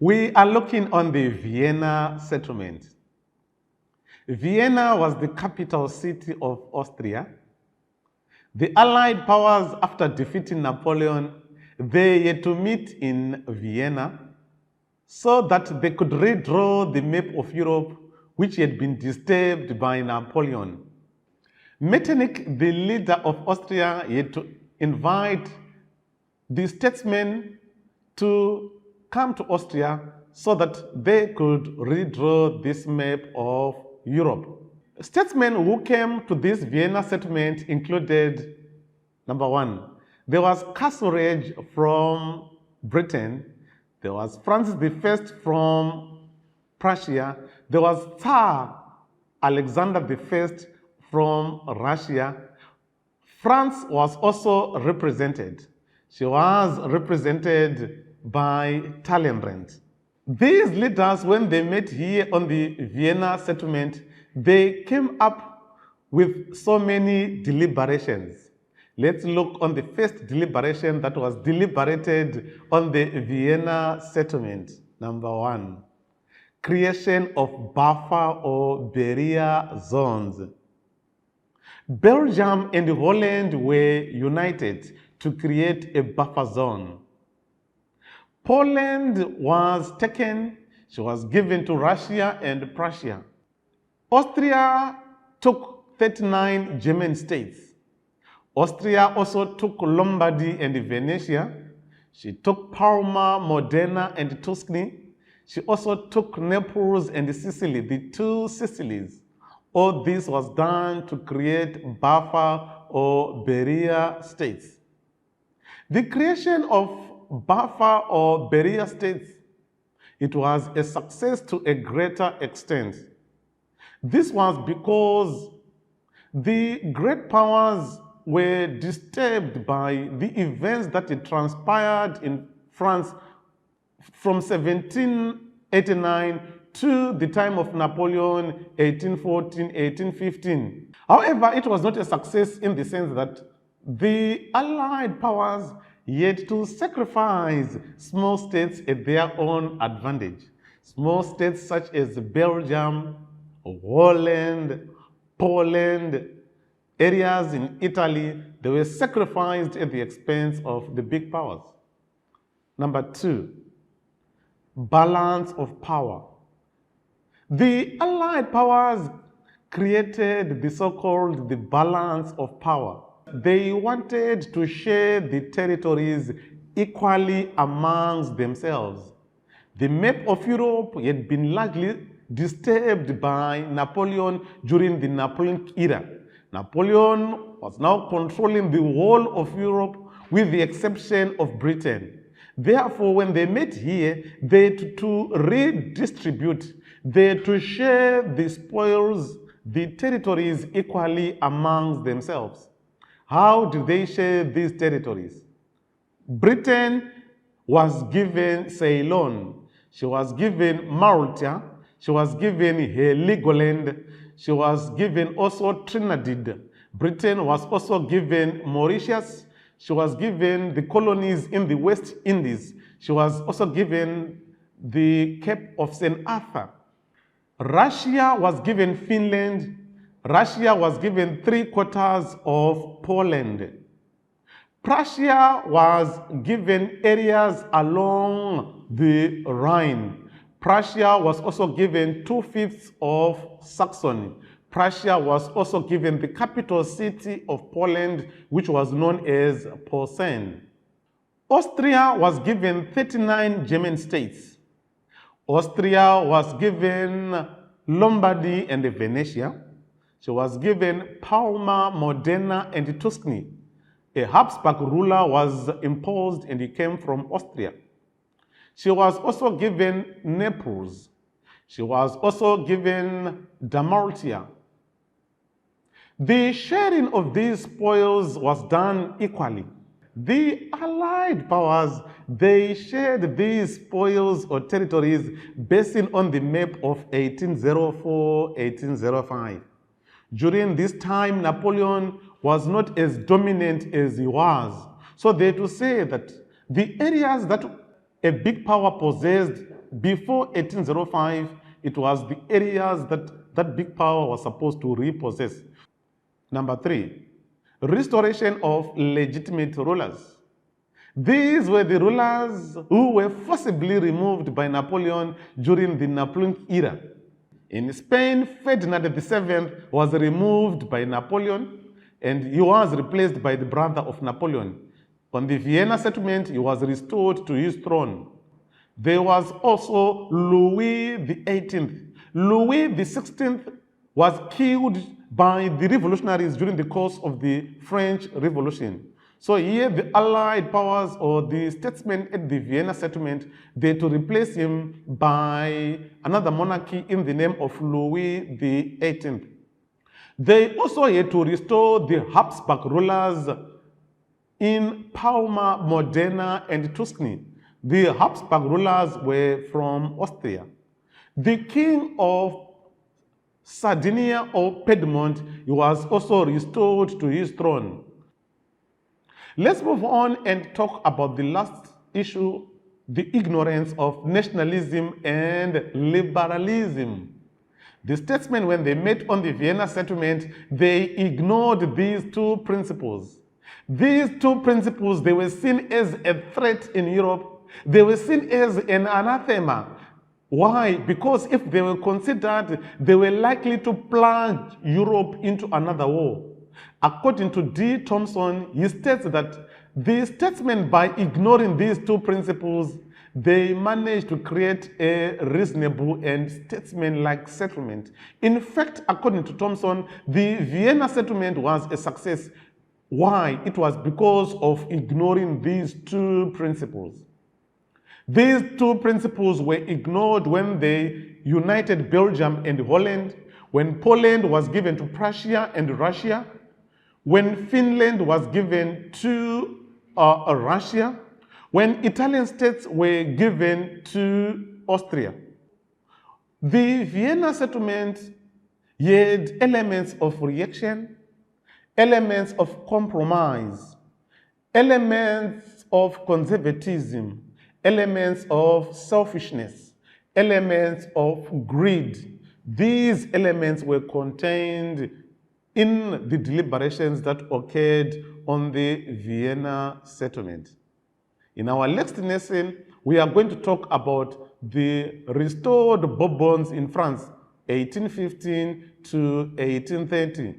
We are looking on the Vienna Settlement. Vienna was the capital city of Austria. The Allied powers, after defeating Napoleon, they had to meet in Vienna so that they could redraw the map of Europe, which had been disturbed by Napoleon. Metternich, the leader of Austria, had to invite the statesmen to come to Austria so that they could redraw this map of Europe. Statesmen who came to this Vienna settlement included, number one, there was Castlereagh from Britain, there was Francis I from Prussia, there was Tsar Alexander I from Russia. France was also represented. She was represented by Talleyrand. These leaders, when they met here on the Vienna settlement, they came up with so many deliberations. Let's look on the first deliberation that was deliberated on the Vienna settlement. Number one, creation of buffer or barrier zones. Belgium and Holland were united to create a buffer zone. Poland was taken, she was given to Russia and Prussia. Austria took 39 German states. Austria also took Lombardy and Venetia. She took Parma, Modena, and Tuscany. She also took Naples and Sicily, the two Sicilies. All this was done to create buffer or barrier states. The creation of buffer or barrier states, it was a success to a greater extent. This was because the great powers were disturbed by the events that had transpired in France from 1789 to the time of Napoleon, 1814, 1815. However, it was not a success in the sense that the Allied powers yet to sacrifice small states at their own advantage. Small states such as Belgium, Holland, Poland, areas in Italy, they were sacrificed at the expense of the big powers. Number two, balance of power. The Allied powers created the so-called the balance of power. They wanted to share the territories equally amongst themselves. The map of Europe had been largely disturbed by Napoleon during the Napoleonic era. Napoleon was now controlling the whole of Europe with the exception of Britain. Therefore, when they met here, they had to redistribute, they had to share the spoils, the territories equally amongst themselves. How do they share these territories? Britain was given Ceylon, she was given Malta, she was given Heligoland, she was given also Trinidad. Britain was also given Mauritius, she was given the colonies in the West Indies, she was also given the Cape of St. Arthur. Russia was given Finland, Russia was given 3/4 of Poland. Prussia was given areas along the Rhine. Prussia was also given 2/5 of Saxony. Prussia was also given the capital city of Poland, which was known as Posen. Austria was given 39 German states. Austria was given Lombardy and Venetia. She was given Parma, Modena, and Tuscany. A Habsburg ruler was imposed and he came from Austria. She was also given Naples. She was also given Dalmatia. The sharing of these spoils was done equally. The Allied powers, they shared these spoils or territories based on the map of 1804-1805. During this time, Napoleon was not as dominant as he was. So they had to say that the areas that a big power possessed before 1805, it was the areas that big power was supposed to repossess. Number 3, restoration of legitimate rulers. These were the rulers who were forcibly removed by Napoleon during the Napoleonic era. In Spain, Ferdinand VII was removed by Napoleon and he was replaced by the brother of Napoleon. On the Vienna Settlement, he was restored to his throne. There was also Louis XVIII. Louis XVI was killed by the revolutionaries during the course of the French Revolution. So here the Allied powers or the statesmen at the Vienna Settlement, they had to replace him by another monarchy in the name of Louis XVIII. They also had to restore the Habsburg rulers in Parma, Modena, and Tuscany. The Habsburg rulers were from Austria. The king of Sardinia or Piedmont, he was also restored to his throne. Let's move on and talk about the last issue, the ignorance of nationalism and liberalism. The statesmen, when they met on the Vienna Settlement, they ignored these two principles. These two principles, they were seen as a threat in Europe. They were seen as an anathema. Why? Because if they were considered, they were likely to plunge Europe into another war. According to D. Thompson, he states that the statesmen, by ignoring these two principles, they managed to create a reasonable and statesman-like settlement. In fact, according to Thompson, the Vienna Settlement was a success. Why? It was because of ignoring these two principles. These two principles were ignored when they united Belgium and Holland, when Poland was given to Prussia and Russia, when Finland was given to Russia, when Italian states were given to Austria. The Vienna Settlement had elements of reaction, elements of compromise, elements of conservatism, elements of selfishness, elements of greed. These elements were contained in the deliberations that occurred on the Vienna Settlement. In our next lesson, we are going to talk about the restored Bourbons in France, 1815 to 1830.